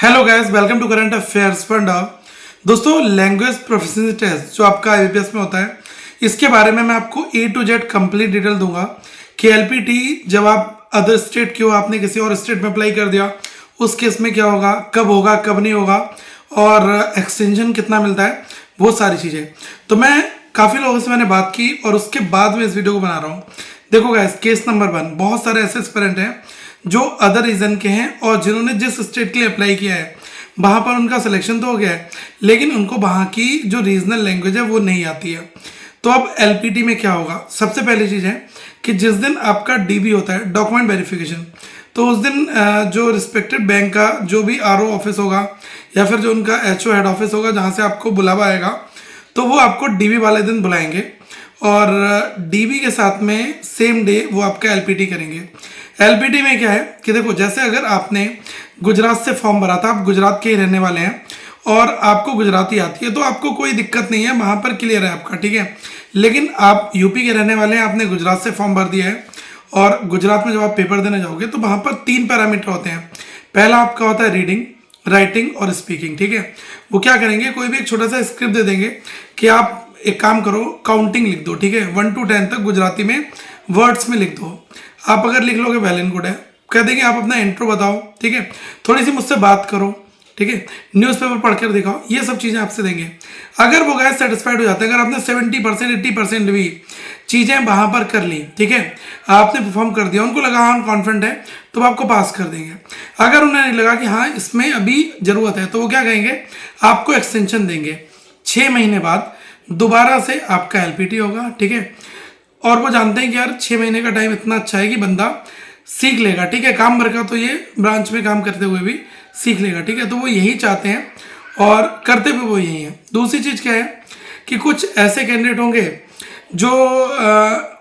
Hello guys, welcome to current affairs फंडा। दोस्तों, language proficiency test जो आपका आईबीपीएस में होता है, इसके बारे में मैं आपको ए टू जेड कंप्लीट डिटेल दूंगा कि एलपीटी जब आप अदर स्टेट के हो, आपने किसी और स्टेट में अप्लाई कर दिया, उस केस में क्या होगा, कब नहीं होगा और एक्सटेंशन कितना मिलता है, वो सारी चीज़ें। तो मैं काफ़ी लोगों से मैंने बात की और उसके बाद में इस वीडियो को बना रहा हूँ। देखो गाइस, केस नंबर 1, बहुत सारे ऐसे एस्पिरेंट हैं जो अदर रीजन के हैं और जिन्होंने जिस स्टेट के लिए अप्लाई किया है वहाँ पर उनका सिलेक्शन तो हो गया है, लेकिन उनको वहाँ की जो रीजनल लैंग्वेज है वो नहीं आती है। तो अब एलपीटी में क्या होगा, सबसे पहली चीज़ है कि जिस दिन आपका डीबी होता है, डॉक्यूमेंट वेरिफिकेशन, तो उस दिन जो रिस्पेक्टेड बैंक का जो भी आरओ ऑफिस होगा या फिर जो उनका एचओ हेड ऑफिस होगा जहाँ से आपको बुलावा आएगा, तो वो आपको डीबी वाले दिन बुलाएंगे और डीबी के साथ में सेम डे वो आपका एलपीटी करेंगे। एलपीटी में क्या है कि देखो, जैसे अगर आपने गुजरात से फॉर्म भरा था, आप गुजरात के ही रहने वाले हैं और आपको गुजराती आती है, तो आपको कोई दिक्कत नहीं है, वहाँ पर क्लियर है आपका, ठीक है। लेकिन आप यूपी के रहने वाले हैं, आपने गुजरात से फॉर्म भर दिया है और गुजरात में जब आप पेपर देने जाओगे तो वहाँ पर 3 पैरामीटर होते हैं। पहला आपका होता है रीडिंग, राइटिंग और स्पीकिंग, ठीक है। वो क्या करेंगे, कोई भी एक छोटा सा स्क्रिप्ट दे देंगे कि आप एक काम करो, काउंटिंग लिख दो, ठीक है, 1 to 10 तक गुजराती में वर्ड्स में लिख दो। आप अगर लिख लोगे वेल एंड गुड है। कह देंगे आप अपना इंट्रो बताओ, ठीक है, थोड़ी सी मुझसे बात करो, ठीक है, न्यूज़पेपर पढ़कर दिखाओ, ये सब चीज़ें आपसे देंगे। अगर वो गैस सेटिस्फाइड हो जाते हैं, अगर आपने 70% 80% भी चीज़ें वहाँ पर कर ली, ठीक है, आपने परफॉर्म कर दिया, उनको लगा हाँ कॉन्फिडेंट है, तो वो आपको पास कर देंगे। अगर उन्हें नहीं लगा कि हाँ इसमें अभी ज़रूरत है, तो वो क्या कहेंगे, आपको एक्सटेंशन देंगे। 6 महीने बाद दोबारा से आपका एलपीटी होगा, ठीक है। और वो जानते हैं कि यार 6 महीने का टाइम इतना अच्छा है कि बंदा सीख लेगा, ठीक है, काम भर का तो ये ब्रांच में काम करते हुए भी सीख लेगा, ठीक है। तो वो यही चाहते हैं और करते भी वो यही है। दूसरी चीज़ क्या है कि कुछ ऐसे कैंडिडेट होंगे जो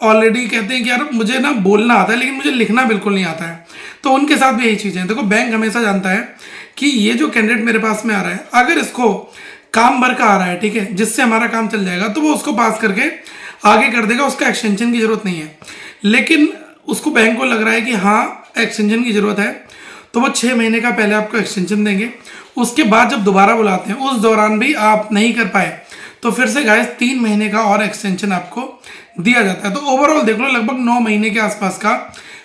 ऑलरेडी कहते हैं कि यार मुझे ना बोलना आता है लेकिन मुझे लिखना बिल्कुल नहीं आता है, तो उनके साथ भी यही चीज़ है। देखो, बैंक हमेशा जानता है कि ये जो कैंडिडेट मेरे पास में आ रहा है, अगर इसको काम भर का आ रहा है, ठीक है, जिससे हमारा काम चल जाएगा, तो वो उसको पास करके आगे कर देगा, उसका एक्सटेंशन की ज़रूरत नहीं है। लेकिन उसको बैंक को लग रहा है कि हाँ एक्सटेंशन की ज़रूरत है, तो वो 6 महीने का पहले आपको एक्सटेंशन देंगे। उसके बाद जब दोबारा बुलाते हैं, उस दौरान भी आप नहीं कर पाए, तो फिर से गाइस 3 महीने का और एक्सटेंशन आपको दिया जाता है। तो ओवरऑल देख लो, लगभग 9 महीने के आसपास का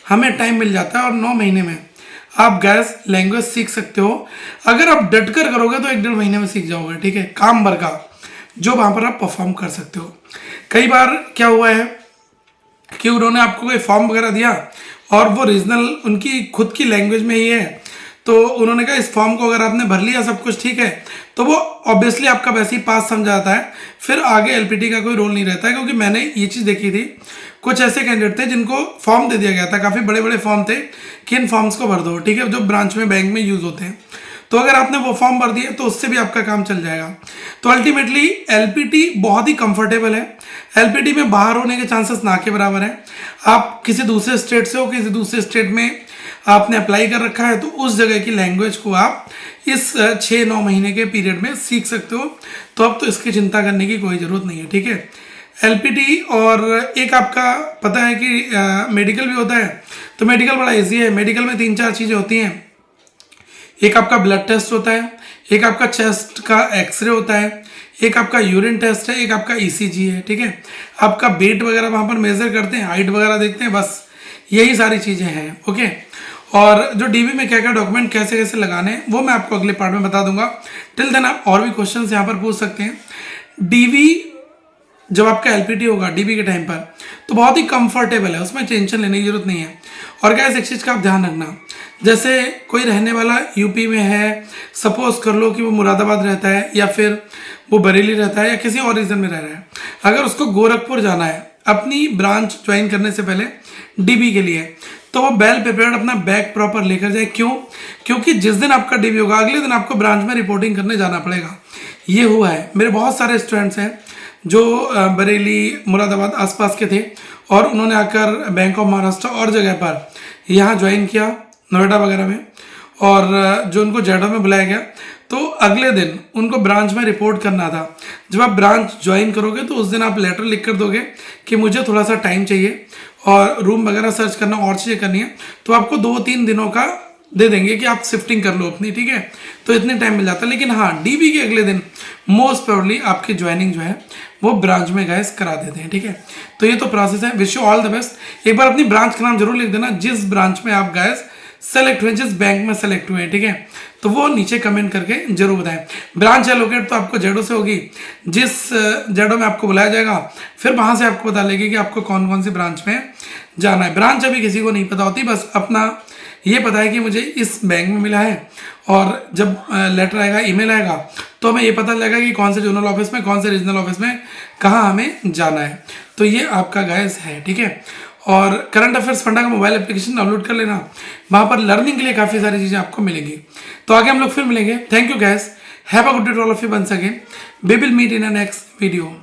हमें टाइम मिल जाता है और 9 महीने में आप गैस लैंग्वेज सीख सकते हो। अगर आप डट कर करोगे तो 1-1.5 महीने में सीख जाओगे, ठीक है, काम भर का जो वहाँ पर आप परफॉर्म कर सकते हो। कई बार क्या हुआ है कि उन्होंने आपको कोई फॉर्म वगैरह दिया और वो रीजनल उनकी खुद की लैंग्वेज में ही है, तो उन्होंने कहा इस फॉर्म को अगर आपने भर लिया, सब कुछ ठीक है, तो वो ऑब्वियसली आपका वैसे ही पास समझा जाता है, फिर आगे एलपीटी का कोई रोल नहीं रहता है। क्योंकि मैंने ये चीज़ देखी थी, कुछ ऐसे कैंडिडेट थे जिनको फॉर्म दे दिया गया था, काफ़ी बड़े बड़े फॉर्म थे कि इन फॉर्म्स को भर दो, ठीक है, जो ब्रांच में बैंक में यूज़ होते हैं, तो अगर आपने वो फॉर्म भर दिए तो उससे भी आपका काम चल जाएगा। तो अल्टीमेटली एलपीटी बहुत ही कंफर्टेबल है। एलपीटी में बाहर होने के चांसेस ना के बराबर है। आप किसी दूसरे स्टेट से हो, किसी दूसरे स्टेट में आपने अप्लाई कर रखा है, तो उस जगह की लैंग्वेज को आप इस 6-9 महीने के पीरियड में सीख सकते हो। तो अब तो इसकी चिंता करने की कोई ज़रूरत नहीं है, ठीक है। एलपीटी और एक आपका पता है कि मेडिकल भी होता है, तो मेडिकल बड़ा ईजी है। मेडिकल में 3-4 चीज़ें होती हैं। एक आपका ब्लड टेस्ट होता है, एक आपका चेस्ट का एक्सरे होता है, एक आपका यूरिन टेस्ट है, एक आपका ईसीजी है, ठीक है। आपका वेट वगैरह वहाँ पर मेजर करते हैं, हाइट वगैरह देखते हैं, बस यही सारी चीज़ें हैं, ओके। और जो डीबी में क्या क्या डॉक्यूमेंट कैसे कैसे लगाने हैं वो मैं आपको अगले पार्ट में बता दूंगा। टिल देन आप और भी क्वेश्चन यहाँ पर पूछ सकते हैं। डीबी जब आपका एलपीटी होगा डीबी के टाइम पर, तो बहुत ही कंफर्टेबल है, उसमें टेंशन लेने की जरूरत नहीं है। और क्या एक चीज़ का आप ध्यान रखना, जैसे कोई रहने वाला यूपी में है, सपोज कर लो कि वो मुरादाबाद रहता है या फिर वो बरेली रहता है या किसी और रीजन में रह रहा है, अगर उसको गोरखपुर जाना है अपनी ब्रांच ज्वाइन करने से पहले डीबी के लिए, तो वो वेल प्रिपेयर्ड अपना बैग प्रॉपर लेकर जाए। क्यों? क्योंकि जिस दिन आपका डीबी होगा अगले दिन आपको ब्रांच में रिपोर्टिंग करने जाना पड़ेगा। ये हुआ है, मेरे बहुत सारे स्टूडेंट्स हैं जो बरेली मुरादाबाद आसपास के थे और उन्होंने आकर बैंक ऑफ महाराष्ट्र और जगह पर यहाँ ज्वाइन किया, नोएडा वगैरह में, और जो उनको जेडो में बुलाया गया, तो अगले दिन उनको ब्रांच में रिपोर्ट करना था। जब आप ब्रांच ज्वाइन करोगे तो उस दिन आप लेटर लिख कर दोगे कि मुझे थोड़ा सा टाइम चाहिए और रूम वगैरह सर्च करना और चीज़ें करनी है, तो आपको 2-3 दिनों का दे देंगे कि आप शिफ्टिंग कर लो अपनी, ठीक है। तो इतने टाइम मिल जाता है। लेकिन हाँ, डीबी के अगले दिन मोस्ट प्रोबेबली आपकी ज्वाइनिंग जो है वो ब्रांच में गैस करा देते हैं, ठीक है। तो ये तो प्रोसेस है। Wish you all the best. एक बार अपनी ब्रांच का नाम जरूर लिख देना जिस ब्रांच में आप गैस सेलेक्ट हुए, जिस बैंक में सेलेक्ट हुए, ठीक है। तो वो नीचे कमेंट करके जरूर बताएं। ब्रांच एलोकेट तो आपको जेडो से होगी, जिस जेडो में आपको बुलाया जाएगा फिर वहां से आपको बता लेगी कि आपको कौन कौन सी ब्रांच में जाना है। ब्रांच अभी किसी को नहीं पता होती, बस अपना ये पता है कि मुझे इस बैंक में मिला है, और जब लेटर आएगा, ईमेल आएगा, तो हमें ये पता लगेगा कि कौन से जोनल ऑफिस में, कौन से रीजनल ऑफिस में कहाँ हमें जाना है। तो ये आपका गैस है, ठीक है। और करंट अफेयर्स फंडा का मोबाइल एप्लीकेशन डाउनलोड कर लेना, वहाँ पर लर्निंग के लिए काफ़ी सारी चीज़ें आपको मिलेंगी। तो आगे हम लोग फिर मिलेंगे। Thank you guys, have a good day to all of you once again. We will meet in a next video.